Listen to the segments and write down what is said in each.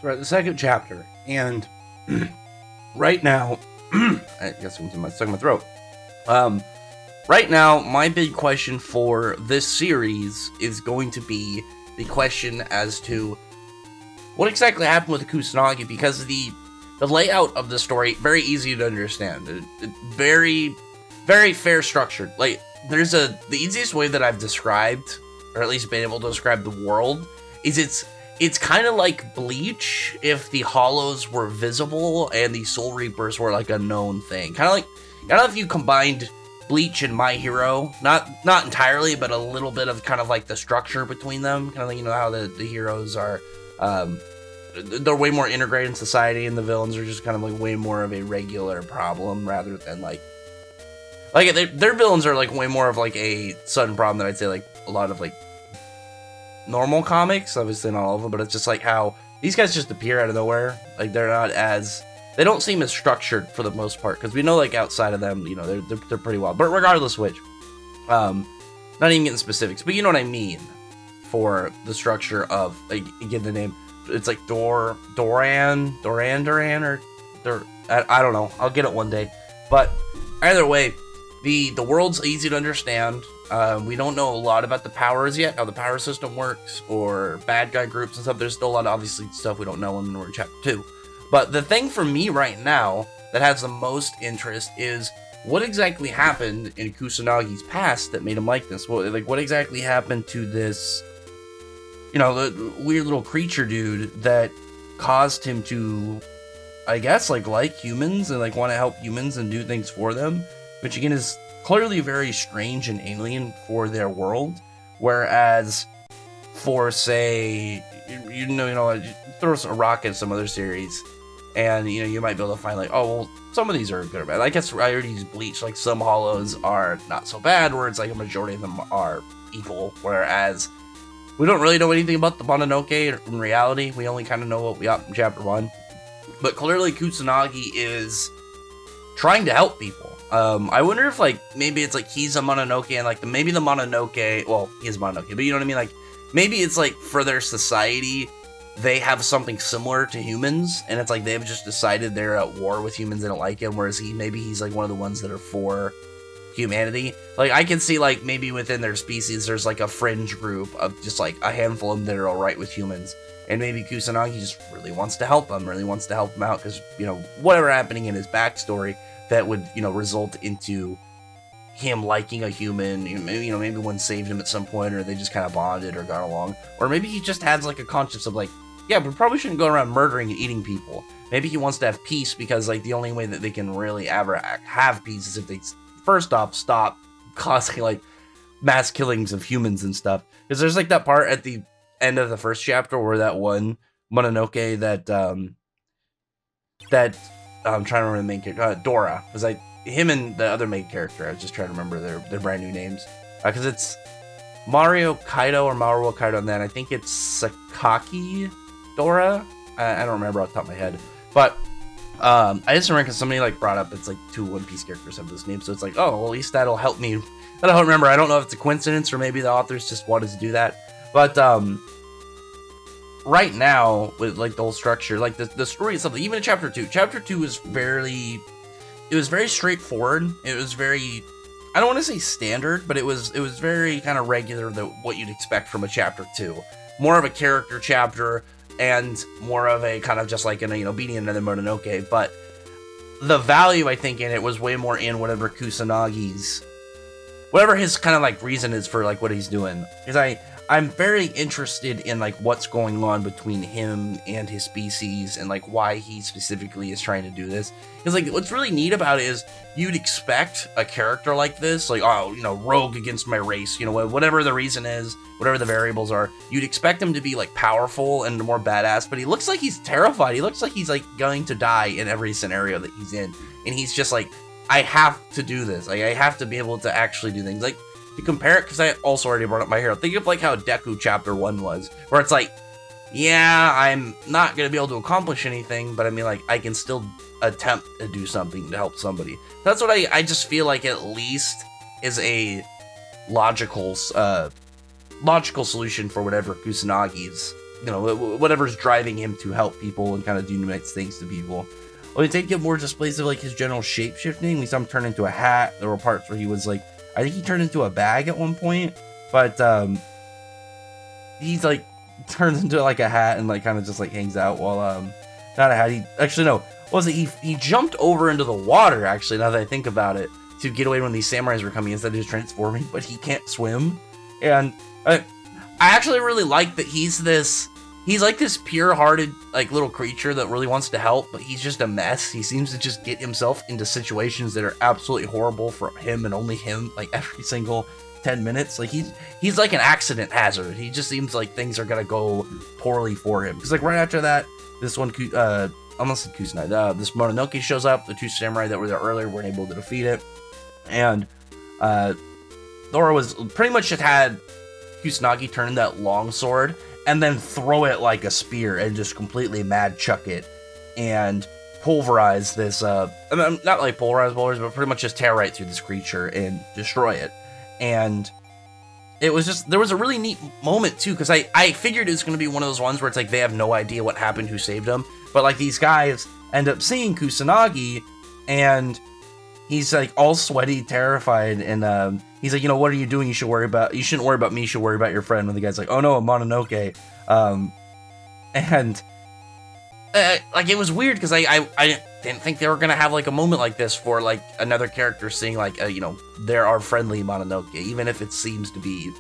We're at the second chapter, and right now, I guess I'm stuck in my throat. Right now, my big question for this series is going to be the question as to what exactly happened with the Kusanagi, because the layout of the story, very easy to understand. Very, very fair structured. Like, the easiest way that I've described, or at least been able to describe the world, is it's kind of like Bleach if the Hollows were visible and the Soul Reapers were like a known thing. Kind of like, I don't know if you combined Bleach and My Hero, not entirely, but a little bit of kind of like the structure between them. Kind of like, you know, how the heroes are, they're way more integrated in society, and the villains are just kind of like way more of a regular problem rather than like their villains are like way more of like a sudden problem than I'd say like a lot of like normal comics. Obviously not all of them, but it's just like how these guys just appear out of nowhere. Like they don't seem as structured for the most part, because we know like outside of them, you know, they're pretty wild. But regardless which, not even getting specifics, but you know what I mean for the structure of, like, again, the name. It's like Doron, or I don't know. I'll get it one day. But either way, the world's easy to understand. We don't know a lot about the powers yet, how the power system works, or bad guy groups and stuff. There's still a lot of obviously stuff we don't know when we're in chapter 2. But the thing for me right now that has the most interest is what exactly happened in Kusanagi's past that made him like this. What exactly happened to this, you know, the weird little creature dude that caused him to, I guess, like humans and like want to help humans and do things for them, which again is clearly very strange and alien for their world. Whereas for, say, you know, throw a rock at some other series, and you know, you might be able to find like, oh well, some of these are good or bad. I guess I already used Bleach. Like, some Hollows are not so bad, where it's like a majority of them are equal. Whereas we don't really know anything about the Mononoke in reality. We only kind of know what we got from chapter 1. But clearly Kusanagi is trying to help people. I wonder if, like, maybe it's like he's a Mononoke, and like maybe the Mononoke, well, he is Mononoke, but you know what I mean? Like, maybe it's like for their society, they have something similar to humans, and it's like they've just decided they're at war with humans and don't like him, whereas maybe he's like one of the ones that are for humanity. Like, I can see like maybe within their species there's like a fringe group of just like a handful of them that are alright with humans, and maybe Kusanagi just really wants to help them, out, because, you know, whatever happening in his backstory that would, you know, result into him liking a human. You know, maybe one saved him at some point, or they just kind of bonded or got along, or maybe he just has like a conscience of like, yeah, we probably shouldn't go around murdering and eating people. Maybe he wants to have peace, because like the only way that they can really ever have peace is if they first off stop causing like mass killings of humans and stuff. Because there's like that part at the end of the first chapter where that one Mononoke that I'm trying to remember the main character, Dora, was like him and the other main character. I was just trying to remember their brand new names, because it's Mario Kaido or Maruo Kaido, and then I think it's Sakaki Dora. I don't remember off the top of my head, but I just remember because somebody like brought up it's like 2 One Piece characters have this name, so it's like, oh, well, at least that'll help me. I don't remember. I don't know if it's a coincidence or maybe the authors just wanted to do that, but right now with like the whole structure, like the story itself, even in chapter 2 was very straightforward. It was very, I don't want to say standard, but it was very kind of regular, what you'd expect from a chapter 2. More of a character chapter, and more of a kind of just like, you know, beating another Mononoke. But the value, I think, in it was way more in whatever his kind of like reason is for like what he's doing. Because I'm very interested in like what's going on between him and his species, and like why he specifically is trying to do this. Because like what's really neat about it is you'd expect a character like this, like, oh, you know, rogue against my race, you know, whatever the reason is, whatever the variables are, you'd expect him to be like powerful and more badass, but he looks like he's terrified. He looks like he's like going to die in every scenario that he's in, and he's just like, I have to do this. Like, I have to be able to actually do things. Like, to compare it, because I also already brought up My Hero, think of like how Deku chapter 1 was, where it's like, yeah, I'm not going to be able to accomplish anything, but I mean, like, I can still attempt to do something to help somebody. That's what I just feel like at least is a logical solution for whatever Kusanagi's you know, whatever's driving him to help people and kind of do nice things to people. Well, we did get more displays of like his general shape shifting. We saw him turn into a hat. There were parts where he was like, I think he turned into a bag at one point, but he's like turns into like a hat and like kind of just like hangs out while not a hat. He actually no, what was it? He jumped over into the water. Actually, now that I think about it, to get away when these samurais were coming instead of just transforming. But he can't swim, and I actually really like that he's like this pure-hearted like little creature that really wants to help, but he's just a mess. He seems to just get himself into situations that are absolutely horrible for him and only him, like every single 10 minutes. Like he's like an accident hazard. He just seems like things are gonna go poorly for him. Because like right after that, this one almost Kusanagi, this Mononoke shows up. The two samurai that were there earlier weren't able to defeat it, and Dora was pretty much just had Kusanagi turn that long sword and then throw it like a spear and just completely mad chuck it and pulverize this, I mean, not like pulverize, but pretty much just tear right through this creature and destroy it. And it was just, there was a really neat moment too, because I figured it was going to be one of those ones where it's like they have no idea what happened, who saved them, but like these guys end up seeing Kusanagi and he's like all sweaty, terrified, and he's like, you know, what are you doing? You shouldn't worry about me, you should worry about your friend. And the guy's like, oh no, a Mononoke. And like it was weird because I didn't think they were gonna have like a moment like this for like another character seeing like you know, there are friendly Mononoke, even if it seems to be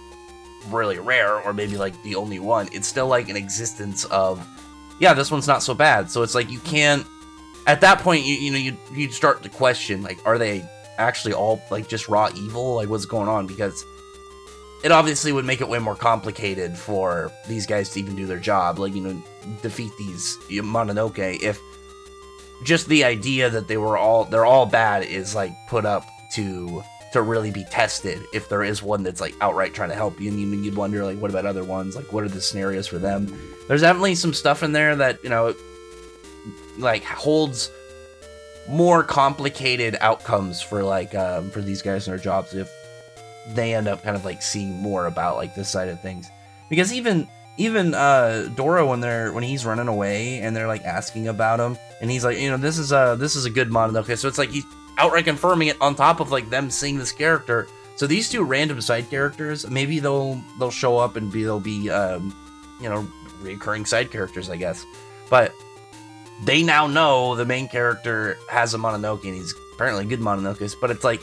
really rare or maybe like the only one. It's still like an existence of, yeah, this one's not so bad. So it's like you can't. At that point, you'd start to question, like, are they actually all, like, just raw evil? Like, what's going on? Because it obviously would make it way more complicated for these guys to even do their job. Like, you know, defeat these Mononoke if just the idea that they're all bad is, like, put up to really be tested. If there is one that's, like, outright trying to help you, and you'd wonder, like, what about other ones? Like, what are the scenarios for them? There's definitely some stuff in there that, you know, like holds more complicated outcomes for like for these guys in their jobs if they end up kind of like seeing more about like this side of things. Because even Dora, when he's running away and they're like asking about him and he's like, you know, this is a good Mononoke. So it's like he's outright confirming it on top of like them seeing this character. So these two random side characters, maybe they'll show up and they'll be you know, recurring side characters, I guess. But they now know the main character has a Mononoke, and he's apparently a good Mononoke, but it's like,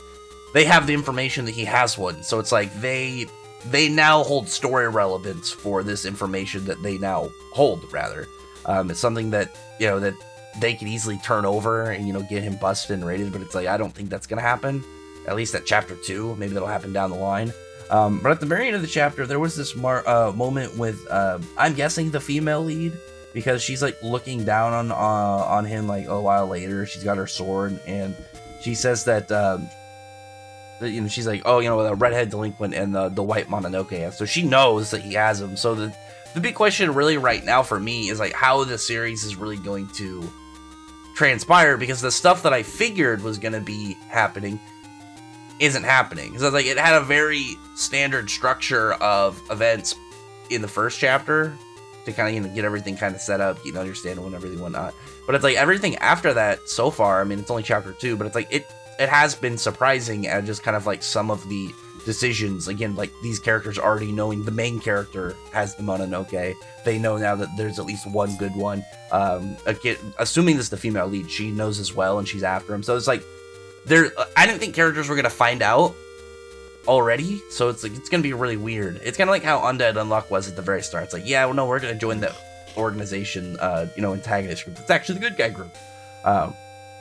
they have the information that he has one, so it's like, they now hold story relevance for this information that they now hold, rather. It's something that, you know, that they could easily turn over and, you know, get him busted and raided, but it's like, I don't think that's gonna happen, at least at chapter 2, maybe that'll happen down the line. But at the very end of the chapter, there was this moment with, I'm guessing the female lead, because she's like looking down on him like a while later. She's got her sword and she says that you know, she's like, oh, you know, the redhead delinquent and the white Mononoke. So she knows that he has him. So the big question really right now for me is like how the series is really going to transpire, because the stuff that I figured was going to be happening isn't happening. So like it had a very standard structure of events in the first chapter to kind of, you know, get everything kind of set up, you know, understandable and everything whatnot. But it's like everything after that so far, I mean, it's only chapter 2, but it's like it has been surprising at just kind of like some of the decisions. Again, like these characters already knowing the main character has the Mononoke. They know now that there's at least one good one. Again, assuming this is the female lead, she knows as well and she's after him. So it's like, I didn't think characters were going to find out already, so it's like, it's gonna be really weird. It's kind of like how Undead Unluck was at the very start. It's like, yeah, well, no, we're gonna join the organization, you know, antagonist group. It's actually the good guy group. I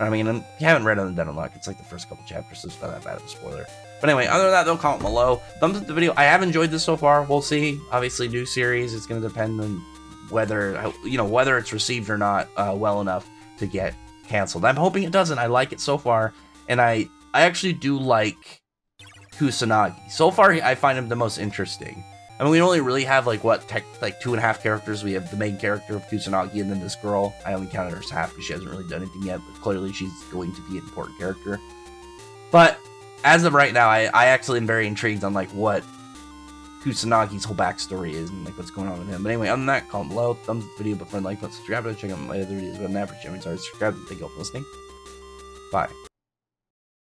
mean, if you haven't read Undead Unluck, it's like the first couple chapters, so it's not that bad of a spoiler. But anyway, other than that, don't comment below. Thumbs up the video. I have enjoyed this so far. We'll see. Obviously, new series. It's gonna depend on whether, you know, whether it's received or not well enough to get canceled. I'm hoping it doesn't. I like it so far, and I actually do like Kusanagi. So far, I find him the most interesting. I mean, we only really have, like, what, like 2.5 characters. We have the main character of Kusanagi and then this girl. I only counted her as half because she hasn't really done anything yet, but clearly she's going to be an important character. But, as of right now, I actually am very intrigued on, like, what Kusanagi's whole backstory is and like what's going on with him. But anyway, other than that, comment below, thumbs up the video, but friend, like, subscribe, check out my other videos. But I appreciate it. Sorry, subscribe. Thank you all for listening. Bye.